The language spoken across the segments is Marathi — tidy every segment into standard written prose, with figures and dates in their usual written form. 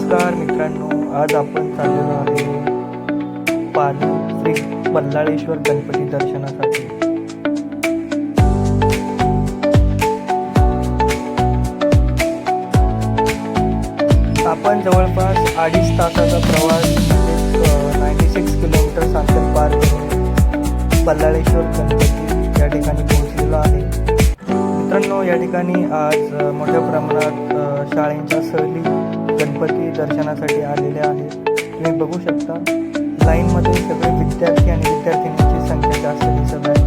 नमस्कार मित्रांनो, आज आपण चाललेलो आहे पाली श्री बल्लाळेश्वर गणपती दर्शनासाठी। आपण जवळपास 2.5 तासाचा प्रवास 96 किलोमीटर अंतर पार करून बल्लाळेश्वर गणपती या ठिकाणी पोहोचलेलो आहे। मित्रांनो, या ठिकाणी आज मोठ्या प्रमाणात शाळेंच्या सहली गणपती दर्शनासाठी आलेले आहेत। तुम्ही बघू शकता लाईनमध्ये सगळे विद्यार्थी आणि विद्यार्थिनींची संख्या जास्त दिसत आहे।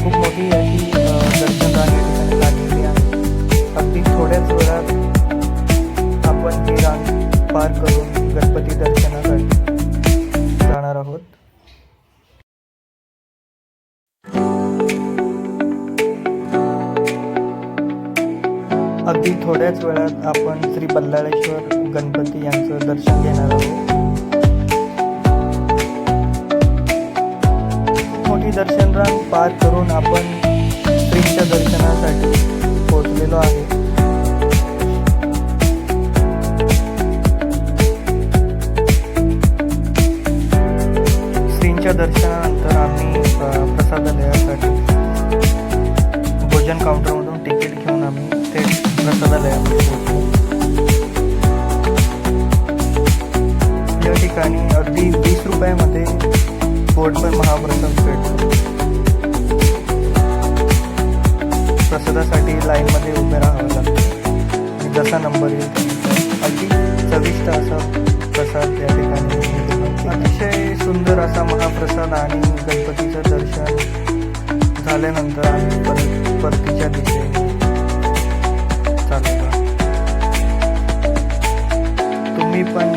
खूप मोठी अशी दर्शन रांग या ठिकाणी लागलेली आहे। अगदी थोड्याच वेळात आपण ही रांग पार करून गणपती दर्शनासाठी जाणार आहोत। अगदी थोड्याच वेळात आपण श्री बल्लाळेश्वर गणपती यांचं दर्शन घेणार आहोत। मोठी दर्शन रांग पार करून आपण श्रींच्या दर्शनासाठी पोहोचलेलो आहे। श्रींच्या दर्शनानंतर आम्ही प्रसादालयासाठी भोजन काउंटरमधून तिकीट घेऊन आम्ही थेट प्रसादालयामध्ये पोहोचलो। या ठिकाणी अगदी 20 रुपयामध्ये पोटभर महाप्रसाद भेटतो। प्रसादासाठी लाईनमध्ये उभे राहावं लागतं आणि जसा नंबर येईल अगदी चविष्ट असा प्रसाद या ठिकाणी मिळतो। अतिशय सुंदर असा महाप्रसाद आणि गणपतीचं दर्शन झाल्यानंतर आम्ही परतीच्या दिशेने चालतो। तुम्ही पण